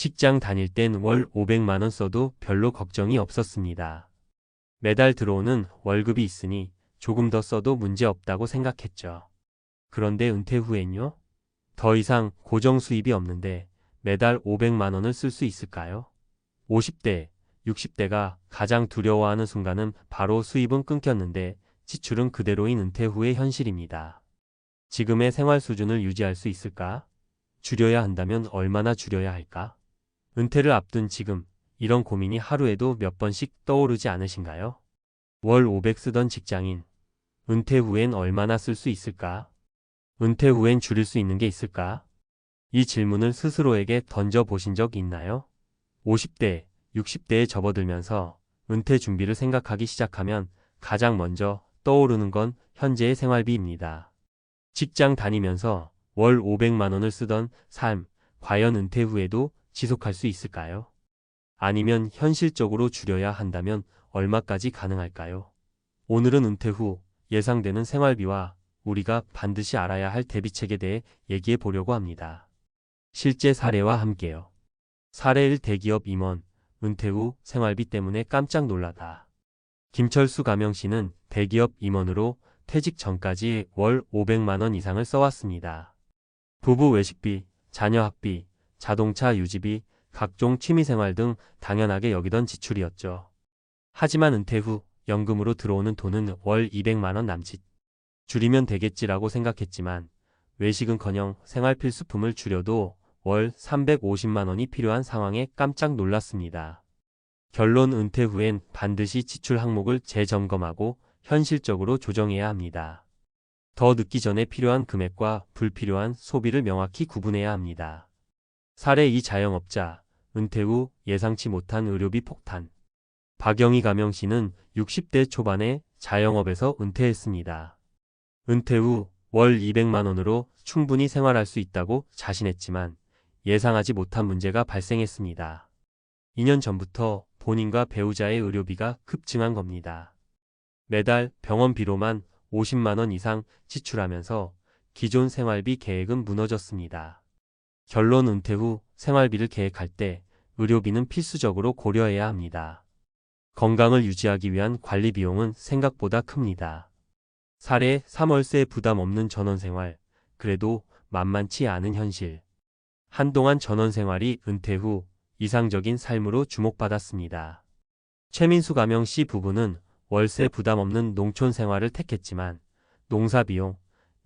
직장 다닐 땐 월 500만 원 써도 별로 걱정이 없었습니다. 매달 들어오는 월급이 있으니 조금 더 써도 문제 없다고 생각했죠. 그런데 은퇴 후엔요? 더 이상 고정 수입이 없는데 매달 500만 원을 쓸 수 있을까요? 50대, 60대가 가장 두려워하는 순간은 바로 수입은 끊겼는데 지출은 그대로인 은퇴 후의 현실입니다. 지금의 생활 수준을 유지할 수 있을까? 줄여야 한다면 얼마나 줄여야 할까? 은퇴를 앞둔 지금, 이런 고민이 하루에도 몇 번씩 떠오르지 않으신가요? 월 500 쓰던 직장인, 은퇴 후엔 얼마나 쓸 수 있을까? 은퇴 후엔 줄일 수 있는 게 있을까? 이 질문을 스스로에게 던져보신 적 있나요? 50대, 60대에 접어들면서 은퇴 준비를 생각하기 시작하면 가장 먼저 떠오르는 건 현재의 생활비입니다. 직장 다니면서 월 500만 원을 쓰던 삶, 과연 은퇴 후에도 지속할 수 있을까요? 아니면 현실적으로 줄여야 한다면 얼마까지 가능할까요? 오늘은 은퇴 후 예상되는 생활비와 우리가 반드시 알아야 할 대비책에 대해 얘기해 보려고 합니다. 실제 사례와 함께요. 사례 1 대기업 임원, 은퇴 후 생활비 때문에 깜짝 놀라다. 김철수 가명씨는 대기업 임원으로 퇴직 전까지 월 500만 원 이상을 써왔습니다. 부부 외식비, 자녀 학비, 자동차 유지비, 각종 취미생활 등 당연하게 여기던 지출이었죠. 하지만 은퇴 후 연금으로 들어오는 돈은 월 200만 원 남짓. 줄이면 되겠지라고 생각했지만 외식은커녕 생활 필수품을 줄여도 월 350만 원이 필요한 상황에 깜짝 놀랐습니다. 결론 은퇴 후엔 반드시 지출 항목을 재점검하고 현실적으로 조정해야 합니다. 더 늦기 전에 필요한 금액과 불필요한 소비를 명확히 구분해야 합니다. 사례 2 자영업자, 은퇴 후 예상치 못한 의료비 폭탄. 박영희 가명씨는 60대 초반에 자영업에서 은퇴했습니다. 은퇴 후 월 200만 원으로 충분히 생활할 수 있다고 자신했지만 예상하지 못한 문제가 발생했습니다. 2년 전부터 본인과 배우자의 의료비가 급증한 겁니다. 매달 병원비로만 50만 원 이상 지출하면서 기존 생활비 계획은 무너졌습니다. 결론 은퇴 후 생활비를 계획할 때 의료비는 필수적으로 고려해야 합니다. 건강을 유지하기 위한 관리 비용은 생각보다 큽니다. 사례 3월세 부담 없는 전원생활, 그래도 만만치 않은 현실. 한동안 전원생활이 은퇴 후 이상적인 삶으로 주목받았습니다. 최민수 가명씨 부부는 월세 부담 없는 농촌 생활을 택했지만 농사비용,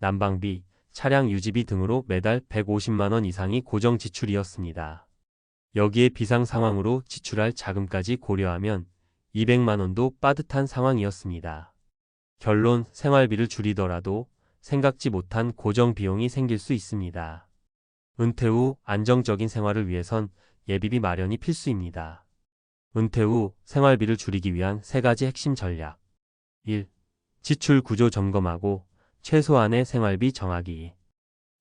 난방비, 차량 유지비 등으로 매달 150만 원 이상이 고정 지출이었습니다. 여기에 비상 상황으로 지출할 자금까지 고려하면 200만 원도 빠듯한 상황이었습니다. 결론 생활비를 줄이더라도 생각지 못한 고정 비용이 생길 수 있습니다. 은퇴 후 안정적인 생활을 위해선 예비비 마련이 필수입니다. 은퇴 후 생활비를 줄이기 위한 3가지 핵심 전략. 1. 지출 구조 점검하고 최소한의 생활비 정하기.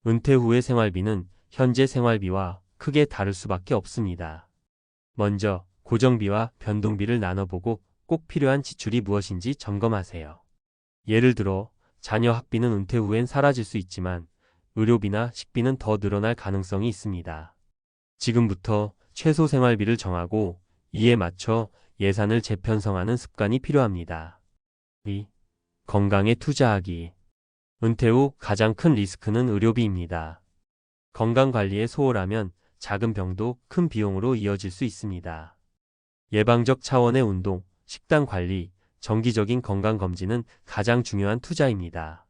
은퇴 후의 생활비는 현재 생활비와 크게 다를 수밖에 없습니다. 먼저 고정비와 변동비를 나눠보고 꼭 필요한 지출이 무엇인지 점검하세요. 예를 들어 자녀 학비는 은퇴 후엔 사라질 수 있지만 의료비나 식비는 더 늘어날 가능성이 있습니다. 지금부터 최소 생활비를 정하고 이에 맞춰 예산을 재편성하는 습관이 필요합니다. 2. 건강에 투자하기. 은퇴 후 가장 큰 리스크는 의료비입니다. 건강관리에 소홀하면 작은 병도 큰 비용으로 이어질 수 있습니다. 예방적 차원의 운동, 식단 관리, 정기적인 건강검진은 가장 중요한 투자입니다.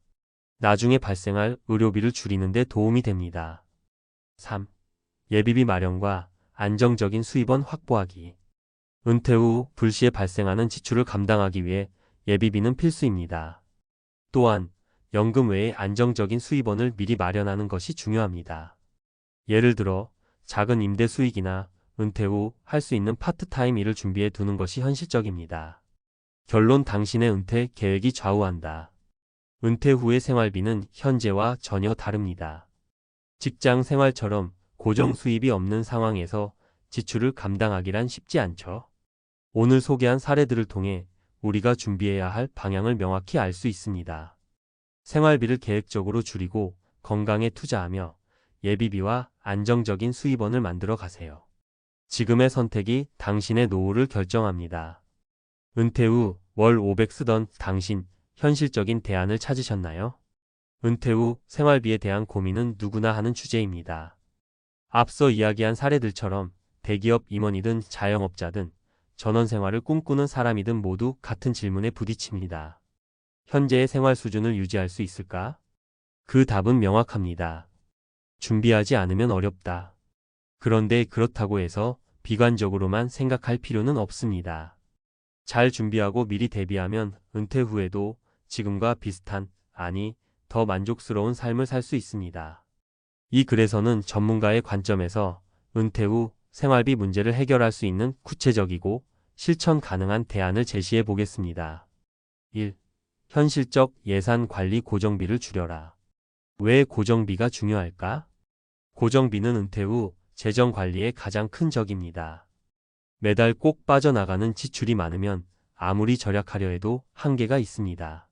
나중에 발생할 의료비를 줄이는 데 도움이 됩니다. 3. 예비비 마련과 안정적인 수입원 확보하기. 은퇴 후 불시에 발생하는 지출을 감당하기 위해 예비비는 필수입니다. 또한 연금 외에 안정적인 수입원을 미리 마련하는 것이 중요합니다. 예를 들어 작은 임대 수익이나 은퇴 후 할 수 있는 파트타임 일을 준비해 두는 것이 현실적입니다. 결론 당신의 은퇴 계획이 좌우한다. 은퇴 후의 생활비는 현재와 전혀 다릅니다. 직장 생활처럼 고정 수입이 없는 상황에서 지출을 감당하기란 쉽지 않죠. 오늘 소개한 사례들을 통해 우리가 준비해야 할 방향을 명확히 알 수 있습니다. 생활비를 계획적으로 줄이고 건강에 투자하며 예비비와 안정적인 수입원을 만들어 가세요. 지금의 선택이 당신의 노후를 결정합니다. 은퇴 후 월 500 쓰던 당신, 현실적인 대안을 찾으셨나요? 은퇴 후 생활비에 대한 고민은 누구나 하는 주제입니다. 앞서 이야기한 사례들처럼 대기업 임원이든 자영업자든 전원생활을 꿈꾸는 사람이든 모두 같은 질문에 부딪힙니다. 현재의 생활 수준을 유지할 수 있을까? 그 답은 명확합니다. 준비하지 않으면 어렵다. 그런데 그렇다고 해서 비관적으로만 생각할 필요는 없습니다. 잘 준비하고 미리 대비하면 은퇴 후에도 지금과 비슷한, 아니, 더 만족스러운 삶을 살 수 있습니다. 이 글에서는 전문가의 관점에서 은퇴 후 생활비 문제를 해결할 수 있는 구체적이고 실천 가능한 대안을 제시해 보겠습니다. 1. 현실적 예산 관리 고정비를 줄여라. 왜 고정비가 중요할까? 고정비는 은퇴 후 재정 관리의 가장 큰 적입니다. 매달 꼭 빠져나가는 지출이 많으면 아무리 절약하려 해도 한계가 있습니다.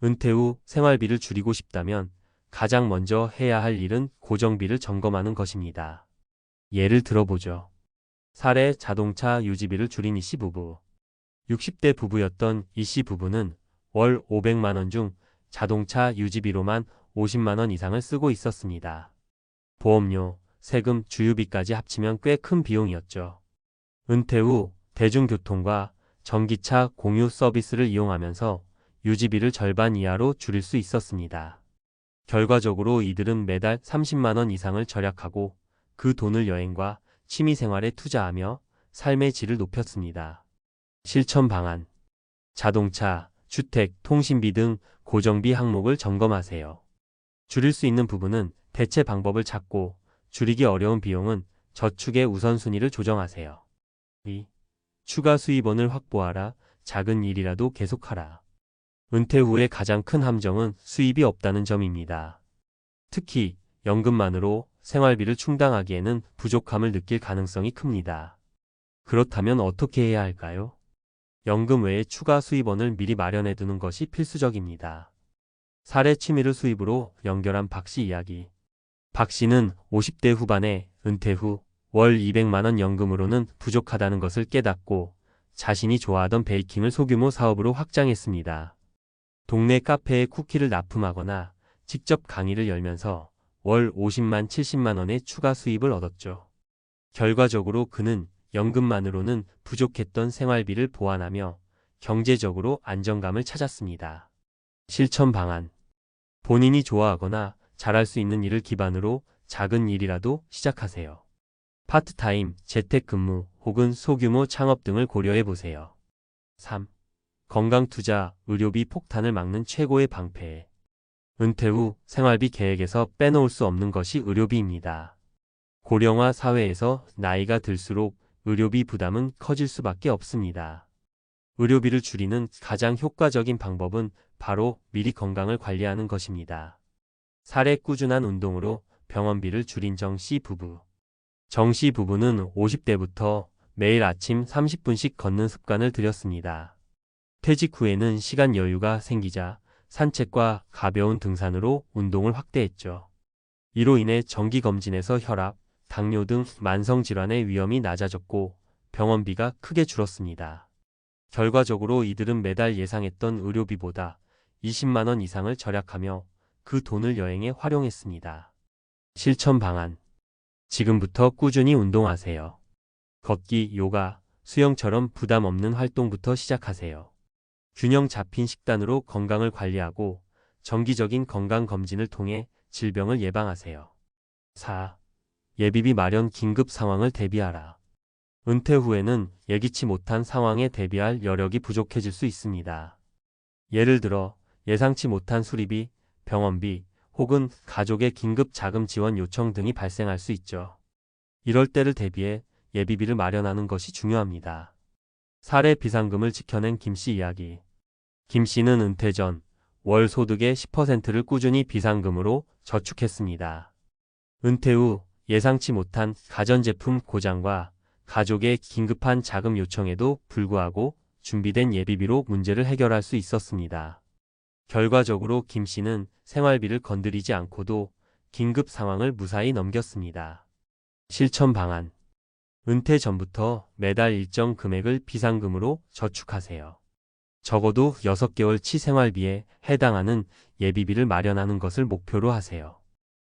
은퇴 후 생활비를 줄이고 싶다면 가장 먼저 해야 할 일은 고정비를 점검하는 것입니다. 예를 들어보죠. 사례 자동차 유지비를 줄인 이씨 부부. 60대 부부였던 이씨 부부는 월 500만 원 중 자동차 유지비로만 50만 원 이상을 쓰고 있었습니다. 보험료, 세금, 주유비까지 합치면 꽤 큰 비용이었죠. 은퇴 후 대중교통과 전기차 공유 서비스를 이용하면서 유지비를 절반 이하로 줄일 수 있었습니다. 결과적으로 이들은 매달 30만 원 이상을 절약하고 그 돈을 여행과 취미생활에 투자하며 삶의 질을 높였습니다. 실천 방안. 자동차, 주택, 통신비 등 고정비 항목을 점검하세요. 줄일 수 있는 부분은 대체 방법을 찾고 줄이기 어려운 비용은 저축의 우선순위를 조정하세요. 2. 추가 수입원을 확보하라. 작은 일이라도 계속하라. 은퇴 후의 가장 큰 함정은 수입이 없다는 점입니다. 특히 연금만으로 생활비를 충당하기에는 부족함을 느낄 가능성이 큽니다. 그렇다면 어떻게 해야 할까요? 연금 외에 추가 수입원을 미리 마련해 두는 것이 필수적입니다. 사례 취미를 수입으로 연결한 박 씨 이야기. 박 씨는 50대 후반에 은퇴 후 월 200만 원 연금으로는 부족하다는 것을 깨닫고 자신이 좋아하던 베이킹을 소규모 사업으로 확장했습니다. 동네 카페에 쿠키를 납품하거나 직접 강의를 열면서 월 50만 70만 원의 추가 수입을 얻었죠. 결과적으로 그는 연금만으로는 부족했던 생활비를 보완하며 경제적으로 안정감을 찾았습니다. 실천 방안. 본인이 좋아하거나 잘할 수 있는 일을 기반으로 작은 일이라도 시작하세요. 파트타임, 재택근무 혹은 소규모 창업 등을 고려해 보세요. 3. 건강투자, 의료비 폭탄을 막는 최고의 방패. 은퇴 후 생활비 계획에서 빼놓을 수 없는 것이 의료비입니다. 고령화 사회에서 나이가 들수록 의료비 부담은 커질 수밖에 없습니다. 의료비를 줄이는 가장 효과적인 방법은 바로 미리 건강을 관리하는 것입니다. 사례 꾸준한 운동으로 병원비를 줄인 정 씨 부부. 정 씨 부부는 50대부터 매일 아침 30분씩 걷는 습관을 들였습니다. 퇴직 후에는 시간 여유가 생기자 산책과 가벼운 등산으로 운동을 확대했죠. 이로 인해 정기검진에서 혈압, 당뇨 등 만성질환의 위험이 낮아졌고 병원비가 크게 줄었습니다. 결과적으로 이들은 매달 예상했던 의료비보다 20만 원 이상을 절약하며 그 돈을 여행에 활용했습니다. 실천 방안. 지금부터 꾸준히 운동하세요. 걷기, 요가, 수영처럼 부담 없는 활동부터 시작하세요. 균형 잡힌 식단으로 건강을 관리하고 정기적인 건강검진을 통해 질병을 예방하세요. 4. 예비비 마련. 긴급 상황을 대비하라. 은퇴 후에는 예기치 못한 상황에 대비할 여력이 부족해질 수 있습니다. 예를 들어 예상치 못한 수리비, 병원비, 혹은 가족의 긴급 자금 지원 요청 등이 발생할 수 있죠. 이럴 때를 대비해 예비비를 마련하는 것이 중요합니다. 사례 비상금을 지켜낸 김 씨 이야기. 김 씨는 은퇴 전 월 소득의 10%를 꾸준히 비상금으로 저축했습니다. 은퇴 후 예상치 못한 가전제품 고장과 가족의 긴급한 자금 요청에도 불구하고 준비된 예비비로 문제를 해결할 수 있었습니다. 결과적으로 김 씨는 생활비를 건드리지 않고도 긴급 상황을 무사히 넘겼습니다. 실천 방안. 은퇴 전부터 매달 일정 금액을 비상금으로 저축하세요. 적어도 6개월치 생활비에 해당하는 예비비를 마련하는 것을 목표로 하세요.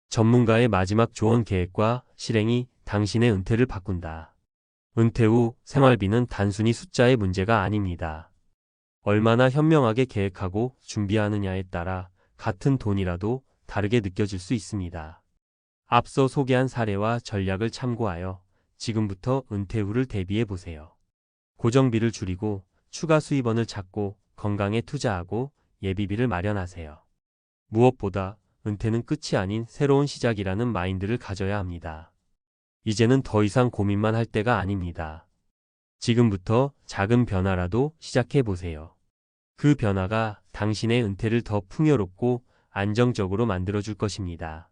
전문가의 마지막 조언: 계획과 실행이 당신의 은퇴를 바꾼다. 은퇴 후 생활비는 단순히 숫자의 문제가 아닙니다. 얼마나 현명하게 계획하고 준비하느냐에 따라 같은 돈이라도 다르게 느껴질 수 있습니다. 앞서 소개한 사례와 전략을 참고하여 지금부터 은퇴 후를 대비해 보세요. 고정비를 줄이고 추가 수입원을 찾고 건강에 투자하고 예비비를 마련하세요. 무엇보다 은퇴는 끝이 아닌 새로운 시작이라는 마인드를 가져야 합니다. 이제는 더 이상 고민만 할 때가 아닙니다. 지금부터 작은 변화라도 시작해 보세요. 그 변화가 당신의 은퇴를 더 풍요롭고 안정적으로 만들어줄 것입니다.